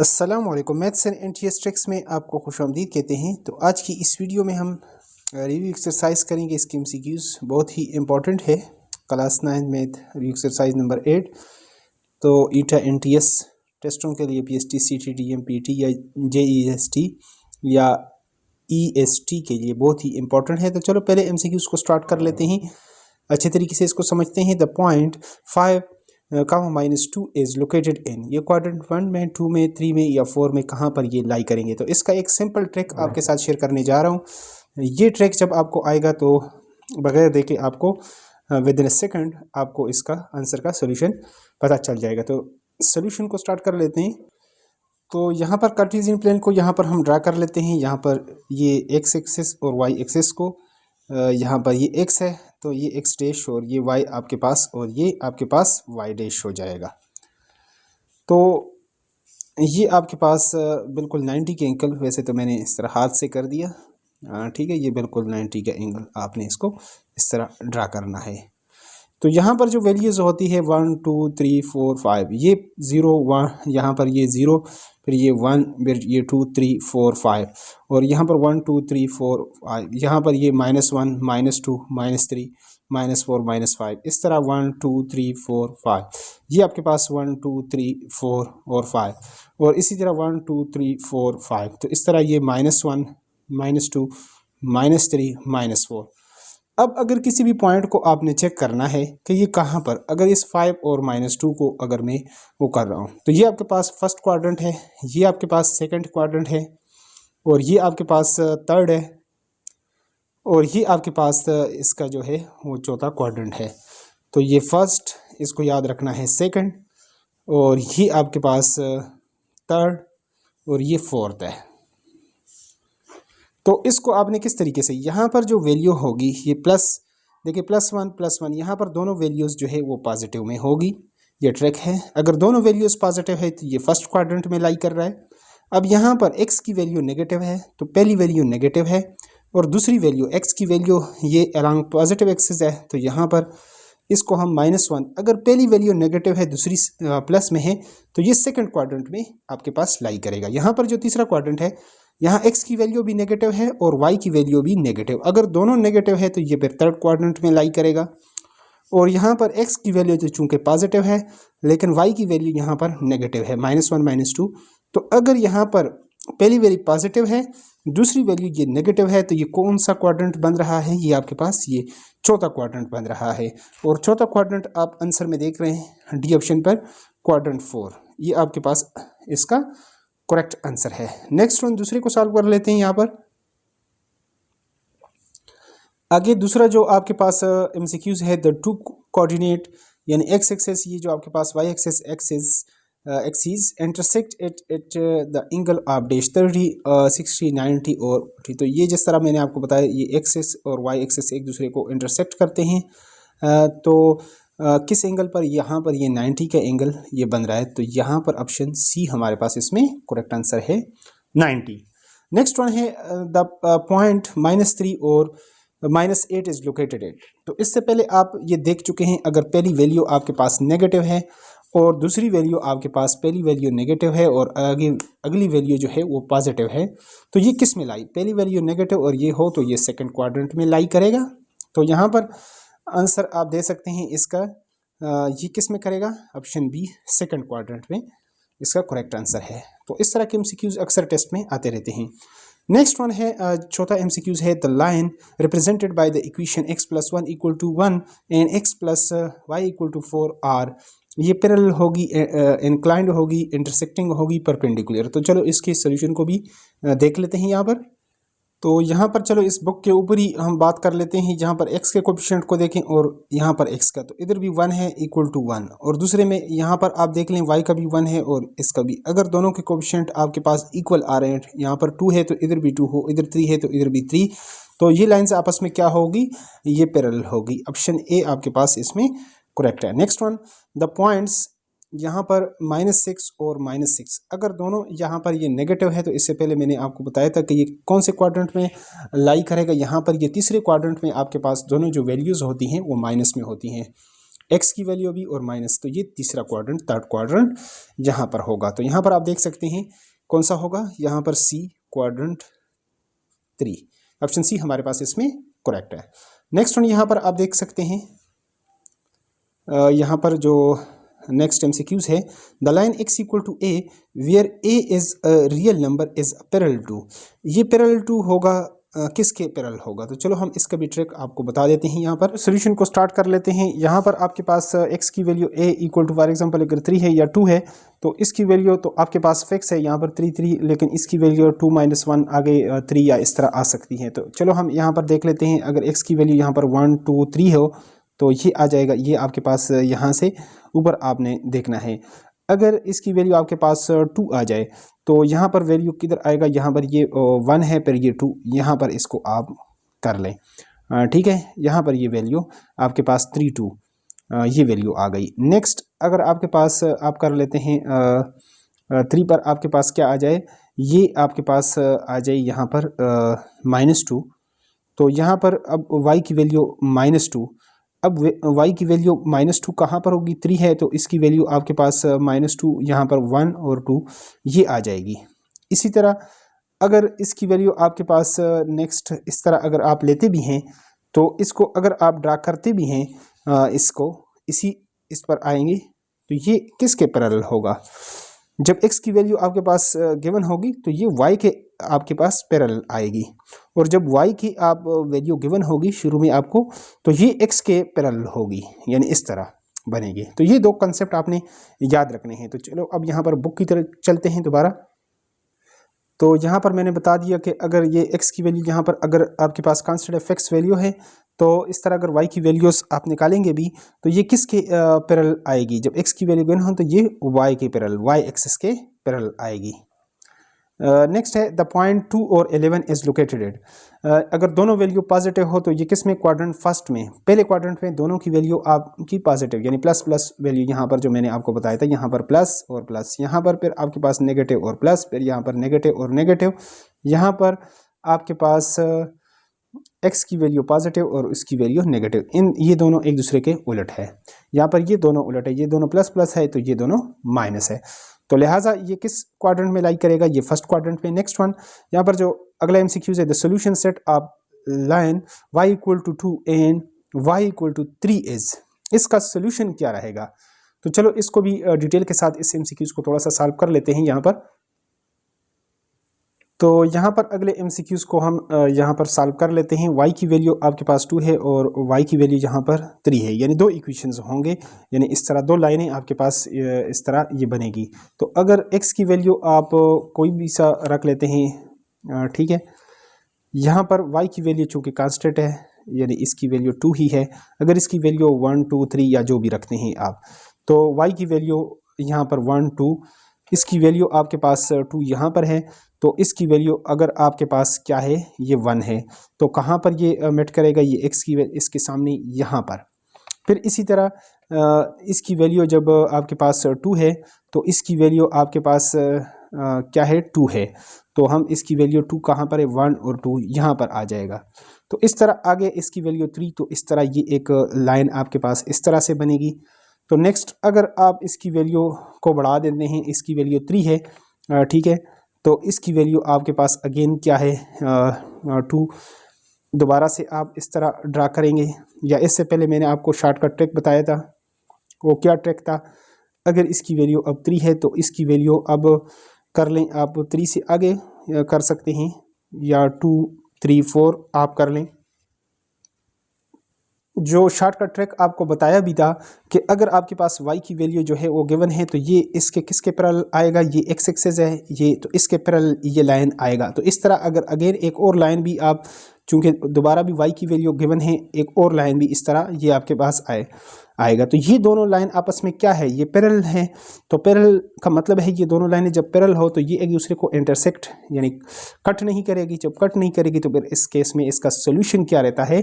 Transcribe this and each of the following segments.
अस्सलाम वालेकुम। Maths and NTS tricks में आपको खुशामदीद कहते हैं। तो आज की इस वीडियो में हम रिव्यू एक्सरसाइज करेंगे। इसकी एमसीक्यूज बहुत ही इंपॉर्टेंट है। Class 9 math review exercise number 8। तो ईटा एनटीएस टेस्टों के लिए पीएसटी, सीटीटी, एमपीटी या जेईएसटी या ईएसटी के लिए बहुत ही इंपॉर्टेंट है। तो चलो पहले एमसीक्यूज को स्टार्ट कर लेते हैं, अच्छे तरीके से इसको समझते हैं। The point 5 -2 is located in, ये क्वाड्रेंट 1 में, 2 में, 3 में या 4 में कहाँ पर ये लाई करेंगे। तो इसका एक सिंपल ट्रिक आपके साथ शेयर करने जा रहा हूँ। ये ट्रिक जब आपको आएगा तो बगैर देखे आपको विद इन अ सेकंड आपको इसका आंसर का सोल्यूशन पता चल जाएगा। तो सोल्यूशन को स्टार्ट कर लेते हैं। तो यहाँ पर कार्टेशियन प्लेन को यहाँ पर हम ड्रा कर लेते हैं। यहाँ पर ये एक्स एक्सिस और वाई एक्सिस को, यहाँ पर ये एक्स है तो ये एक्स डैश और ये वाई आपके पास और ये आपके पास वाई डैश हो जाएगा। तो ये आपके पास बिल्कुल 90 के एंगल, वैसे तो मैंने इस तरह हाथ से कर दिया, ठीक है। ये बिल्कुल 90 का एंगल आपने इसको इस तरह ड्रा करना है। तो यहाँ पर जो वैल्यूज़ होती है 1 2 3 4 5, ये 0 1, यहाँ पर ये 0, फिर ये 1, फिर ये 2 3 4 5, और यहाँ पर 1 2 3 4 5, यहाँ पर ये -1 -2 -3 -4 -5, इस तरह 1 2 3 4 5, ये आपके पास 1 2 3 4 और 5, और इसी तरह 1 2 3 4 5। तो इस तरह ये -1 -2 -3 -4। अब अगर किसी भी पॉइंट को आपने चेक करना है कि ये कहाँ पर, अगर इस 5 और -2 को अगर मैं वो कर रहा हूँ, तो ये आपके पास फर्स्ट क्वाड्रेंट है, ये आपके पास सेकंड क्वाड्रेंट है, और ये आपके पास थर्ड है, और ये आपके पास इसका जो है वो चौथा क्वाड्रेंट है। तो ये फर्स्ट, इसको याद रखना है, सेकंड, और ये आपके पास थर्ड, और ये फोर्थ है। तो इसको आपने किस तरीके से, यहाँ पर जो वैल्यू होगी ये प्लस, देखिए +1 यहाँ पर दोनों वैल्यूज़ जो है वो पॉजिटिव में होगी। ये ट्रिक है। अगर दोनों वैल्यूज़ पॉजिटिव है तो ये फर्स्ट क्वाड्रेंट में लाई कर रहा है। अब यहाँ पर x की वैल्यू नेगेटिव है तो पहली वैल्यू नेगेटिव है, और दूसरी वैल्यू x की वैल्यू ये अलॉन्ग पॉजिटिव एक्सिस है, तो यहाँ पर इसको हम -1, अगर पहली वैल्यू नेगेटिव है दूसरी प्लस में है तो ये सेकंड क्वाड्रेंट में आपके पास लाई करेगा। यहाँ पर जो तीसरा क्वाड्रेंट है, यहाँ x की वैल्यू भी नेगेटिव है और y की वैल्यू भी नेगेटिव, अगर दोनों नेगेटिव है तो ये फिर थर्ड क्वाड्रेंट में लाई करेगा। और यहाँ पर x की वैल्यू तो चूंकि पॉजिटिव है लेकिन y की वैल्यू यहाँ पर नेगेटिव है, -1 -2, तो अगर यहाँ पर पहली वैल्यू पॉजिटिव है, दूसरी वैल्यू ये नेगेटिव है, तो ये कौन सा क्वाड्रेंट बन रहा है, ये आपके पास ये चौथा क्वाड्रेंट बन रहा है। और चौथा क्वाड्रेंट आप आंसर में देख रहे हैं डी ऑप्शन पर, क्वाड्रेंट 4, ये आपके पास इसका करेक्ट आंसर है। नेक्स्ट वन दूसरे को सॉल्व कर लेते हैं। यहाँ पर आगे दूसरा जो आपके पास एमसीक्यूज है, द टू कोऑर्डिनेट, यानी एक्स एक्सिस, ये जो आपके पास Y axis axis intersect at the angle of dash 30 60 90 और 40। तो ये जिस तरह मैंने आपको बताया, ये एक्सिस और वाई एक्सिस एक दूसरे को इंटरसेक्ट करते हैं। तो किस एंगल पर, यहाँ पर ये 90 का एंगल ये बन रहा है, तो यहाँ पर ऑप्शन सी हमारे पास इसमें करेक्ट आंसर है 90। नेक्स्ट वन है द पॉइंट -3 और -8 इज लोकेटेड एट। तो इससे पहले आप ये देख चुके हैं, अगर पहली वैल्यू आपके पास नेगेटिव है और दूसरी वैल्यू आपके पास, पहली वैल्यू नेगेटिव है और आगे अगली वैल्यू जो है वो पॉजिटिव है, तो ये किस में लाई, पहली वैल्यू नेगेटिव और ये हो तो ये सेकंड क्वाड्रेंट में लाई करेगा। तो यहाँ पर आंसर आप दे सकते हैं इसका, ये किस में करेगा, ऑप्शन बी सेकंड क्वाड्रेंट में इसका करेक्ट आंसर है। तो इस तरह के एमसीक्यूज अक्सर टेस्ट में आते रहते हैं। नेक्स्ट वन है चौथा एमसीक्यूज है, the line represented by the equation x + 1 = 1 and x + y = 4 are, ये पैरेलल होगी, इंक्लाइंड होगी, इंटरसेक्टिंग होगी, परपेंडिकुलर। तो चलो इसके सोल्यूशन को भी देख लेते हैं यहाँ पर। तो यहाँ पर चलो इस बुक के ऊपर ही हम बात कर लेते हैं। जहाँ पर x के कोएफिशिएंट को देखें और यहाँ पर x का, तो इधर भी 1 है = 1, और दूसरे में यहाँ पर आप देख लें y का भी 1 है और इसका भी, अगर दोनों के कोएफिशिएंट आपके पास इक्वल आ रहे हैं, यहाँ पर 2 है तो इधर भी 2 हो, इधर 3 है तो इधर भी 3, तो ये लाइन्स आपस में क्या होगी, ये पैरेलल होगी। ऑप्शन ए आपके पास इसमें करेक्ट है। नेक्स्ट वन, द पॉइंट्स, यहाँ पर -6 और -6, अगर दोनों यहाँ पर ये नेगेटिव है, तो इससे पहले मैंने आपको बताया था कि ये कौन से क्वाड्रेंट में लाई करेगा। यहाँ पर ये तीसरे क्वाड्रेंट में आपके पास दोनों जो वैल्यूज़ होती हैं वो माइनस में होती हैं। एक्स की वैल्यू भी और माइनस, तो ये तीसरा क्वाड्रेंट, थर्ड क्वाड्रेंट यहाँ पर होगा। तो यहाँ पर आप देख सकते हैं कौन सा होगा, यहाँ पर सी क्वाड्रेंट 3, ऑप्शन सी हमारे पास इसमें करेक्ट है। नेक्स्ट वन यहाँ पर आप देख सकते हैं, यहाँ पर जो नेक्स्ट एमसीक्यूज है, the line x equal to A where A is a real number is parallel to, ये पैरेलल टू होगा किसके पैरेलल होगा। तो चलो हम इसका भी ट्रिक आपको बता देते हैं। यहाँ पर सोल्यूशन को स्टार्ट कर लेते हैं। यहाँ पर आपके पास x की value a equal to for example अगर 3 है या 2 है, तो इसकी वैल्यू तो आपके पास फिक्स है यहाँ पर 3, लेकिन इसकी वैल्यू 2 - 1 आगे 3 या इस तरह आ सकती है। तो चलो हम यहाँ पर देख लेते हैं, अगर x की वैल्यू यहाँ पर 1 2 3 हो तो ये आ जाएगा, ये आपके पास यहाँ से ऊपर आपने देखना है। अगर इसकी वैल्यू आपके पास 2 आ जाए तो यहाँ पर वैल्यू किधर आएगा, यहाँ पर ये 1 है, फिर ये 2, यहाँ पर इसको आप कर लें, ठीक है। यहाँ पर ये वैल्यू आपके पास 3 2 ये वैल्यू आ गई। नेक्स्ट अगर आपके पास आप कर लेते हैं 3 पर आपके पास क्या आ जाए, ये आपके पास आ जाए यहाँ पर -2, तो यहाँ पर अब y की वैल्यू -2, अब y की वैल्यू -2 कहाँ पर होगी, 3 है तो इसकी वैल्यू आपके पास -2 यहाँ पर 1 और 2 ये आ जाएगी। इसी तरह अगर इसकी वैल्यू आपके पास नेक्स्ट इस तरह अगर आप लेते भी हैं तो इसको अगर आप ड्रा करते भी हैं इसको इस पर आएंगे तो ये किसके पैरेलल होगा, जब x की वैल्यू आपके पास गिवन होगी तो ये y के आपके पास पैरेलल आएगी, और जब y की आप वैल्यू गिवन होगी शुरू में आपको तो ये x के पैरेलल होगी, यानी इस तरह बनेगी। तो ये दो कंसेप्ट आपने याद रखने हैं। तो चलो अब यहाँ पर बुक की तरफ चलते हैं दोबारा। तो यहाँ पर मैंने बता दिया कि अगर ये x की वैल्यू यहाँ पर अगर आपके पास कांस्टेंट फिक्स वैल्यू है तो इस तरह अगर y की वैल्यूज आप निकालेंगे भी तो ये किसके पैरेलल आएगी, जब x की वैल्यू गिवन हो तो ये y के पैरेलल, y एक्सिस के पैरेलल आएगी। नेक्स्ट है द पॉइंट 2 और 11 इज लोकेटेड एट, अगर दोनों वैल्यू पॉजिटिव हो तो ये किस में, क्वाड्रेंट फर्स्ट में, पहले क्वाड्रेंट में दोनों की वैल्यू आपकी पॉजिटिव, यानी प्लस प्लस वैल्यू यहाँ पर जो मैंने आपको बताया था, यहाँ पर प्लस और प्लस, यहाँ पर फिर आपके पास नेगेटिव और प्लस, फिर यहाँ पर नेगेटिव और नेगेटिव, यहाँ पर आपके पास x की वैल्यू पॉजिटिव और इसकी वैल्यू नेगेटिव, इन ये दोनों एक दूसरे के उलट है। यहाँ पर ये दोनों उलट है, ये दोनों प्लस प्लस है तो ये दोनों माइनस है, तो लिहाजा ये किस क्वाड्रेंट में लाइक करेगा, ये फर्स्ट क्वाड्रेंट में। नेक्स्ट वन यहाँ पर जो अगला एमसीक्यूज है, the solution set of line y equal to 2 and y equal to 3 is, इसका सोल्यूशन क्या रहेगा। तो चलो इसको भी डिटेल के साथ इस एमसीक्यूज को थोड़ा सा सॉल्व कर लेते हैं यहाँ पर। तो यहाँ पर अगले एमसीक्यूज को हम यहाँ पर सॉल्व कर लेते हैं। y की वैल्यू आपके पास 2 है और y की वैल्यू यहाँ पर 3 है, यानी दो इक्वेशंस होंगे, यानी इस तरह दो लाइनें आपके पास इस तरह ये बनेगी। तो अगर x की वैल्यू आप कोई भी सा रख लेते हैं, ठीक है, यहाँ पर y की वैल्यू चूँकि कांस्टेंट है यानी इसकी वैल्यू 2 ही है, अगर इसकी वैल्यू 1 2 3 या जो भी रखते हैं आप, तो y की वैल्यू यहाँ पर 1 2, इसकी वैल्यू आपके पास 2 यहाँ पर है, तो इसकी वैल्यू अगर आपके पास क्या है, ये 1 है, तो कहाँ पर ये मेट करेगा, ये x की वैल्यू इसके सामने यहाँ पर। फिर इसी तरह इसकी वैल्यू जब आपके पास 2 है तो इसकी वैल्यू आपके पास क्या है, 2 है, तो हम इसकी वैल्यू 2 कहाँ पर है, 1 और 2 यहाँ पर आ जाएगा। तो इस तरह आगे इसकी वैल्यू 3, तो इस तरह ये एक लाइन आपके पास इस तरह से बनेगी। तो नेक्स्ट अगर आप इसकी वैल्यू को बढ़ा देते हैं, इसकी वैल्यू 3 है, ठीक है, तो इसकी वैल्यू आपके पास अगेन क्या है, 2, दोबारा से आप इस तरह ड्रा करेंगे, या इससे पहले मैंने आपको शॉर्टकट ट्रिक बताया था, वो क्या ट्रिक था, अगर इसकी वैल्यू अब 3 है तो इसकी वैल्यू अब कर लें आप 3 से आगे कर सकते हैं, या 2 3 4 आप कर लें। जो शॉर्टकट ट्रिक आपको बताया भी था कि अगर आपके पास y की वैल्यू जो है वो गिवन है तो ये इसके किसके पैरेलल आएगा, ये x एक्सिस है ये, तो इसके पैरेलल ये लाइन आएगा। तो इस तरह अगर अगेन एक और लाइन भी आप, चूँकि दोबारा भी y की वैल्यू गिवन है, एक और लाइन भी इस तरह ये आपके पास आएगा, तो ये दोनों लाइन आपस में क्या है, ये पैरेलल है। तो पैरेलल का मतलब है ये दोनों लाइनें जब पैरेलल हो तो ये एक दूसरे को इंटरसेक्ट यानी कट नहीं करेगी, जब कट नहीं करेगी तो फिर इस केस में इसका सोल्यूशन क्या रहता है,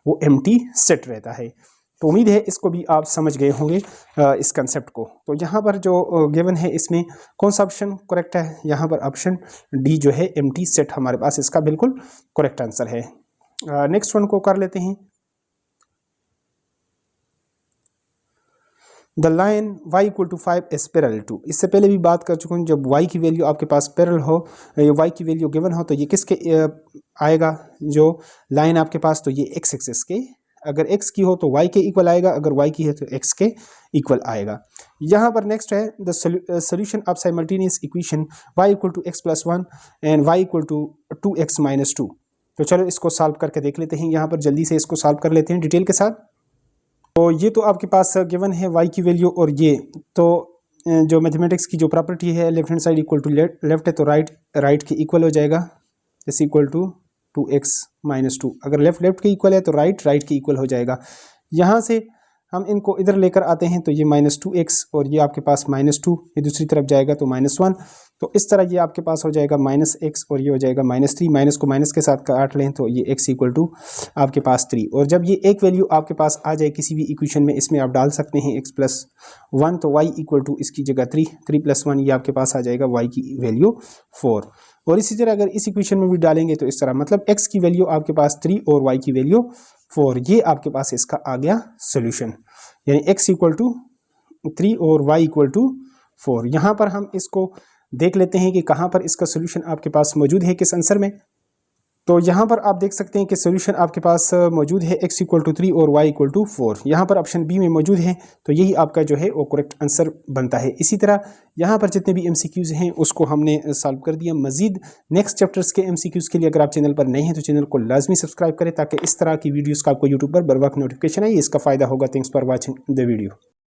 वो एम्प्टी सेट रहता है। तो उम्मीद है इसको भी आप समझ गए होंगे इस कंसेप्ट को। तो यहाँ पर जो गिवन है इसमें कौन सा ऑप्शन करेक्ट है, यहाँ पर ऑप्शन डी जो है एम्प्टी सेट हमारे पास इसका बिल्कुल करेक्ट आंसर है। नेक्स्ट वन को कर लेते हैं। The line y equal to 5 is parallel to. इससे पहले भी बात कर चुका हूँ, जब y की वैल्यू आपके पास पैरेलल हो, y की वैल्यू गिवन हो, तो ये किसके आएगा, जो लाइन आपके पास, तो ये x एक्सिस के, अगर x की हो तो y के इक्वल आएगा, अगर y की है तो x के इक्वल आएगा। यहाँ पर नेक्स्ट है the solution of simultaneous equation y equal to x plus 1 and y equal to 2x minus 2। तो चलो इसको सॉल्व करके देख लेते हैं, यहाँ पर जल्दी से इसको सॉल्व कर लेते हैं डिटेल के साथ। तो ये तो आपके पास गिवन है y की वैल्यू, और ये तो जो मैथमेटिक्स की जो प्रॉपर्टी है, left hand side equal to left है तो राइट के इक्वल हो जाएगा, इस इक्वल टू 2x माइनस 2। अगर लेफ्ट के इक्वल है तो राइट के इक्वल हो जाएगा। यहाँ से हम इनको इधर लेकर आते हैं तो ये -2x और ये आपके पास -2, ये दूसरी तरफ जाएगा तो -1। तो इस तरह ये आपके पास हो जाएगा -x और ये हो जाएगा -3, माइनस को माइनस के साथ काट लें तो ये x इक्वल टू आपके पास 3। और जब ये एक वैल्यू आपके पास आ जाए किसी भी इक्वेशन में, इसमें आप डाल सकते हैं x प्लस 1, तो y इक्वल टू इसकी जगह 3 प्लस 1, ये आपके पास आ जाएगा y की वैल्यू 4। और इसी तरह अगर इस इक्वेशन में भी डालेंगे तो इस तरह, मतलब x की वैल्यू आपके पास 3 और y की वैल्यू 4, ये आपके पास इसका आ गया सोल्यूशन, यानी x इक्वल टू 3 और y इक्वल टू 4। यहाँ पर हम इसको देख लेते हैं कि कहाँ पर इसका सोल्यूशन आपके पास मौजूद है, किस आंसर में। तो यहाँ पर आप देख सकते हैं कि सोल्यूशन आपके पास मौजूद है x इक्वल टू 3 और y इक्वल टू 4, यहाँ पर ऑप्शन बी में मौजूद है, तो यही आपका जो है वो करेक्ट आंसर बनता है। इसी तरह यहाँ पर जितने भी MCQs हैं उसको हमने सॉल्व कर दिया। मजीद नेक्स्ट चैप्टर्स के MCQs के लिए अगर आप चैनल पर नए हैं तो चैनल को लाजमी सब्सक्राइब करें, ताकि इस तरह की वीडियोज़ का आपको यूट्यूब पर बर वक्त नोटिफिकेशन आए। इसका फ़ायदा होगा। Thanks for watching the video.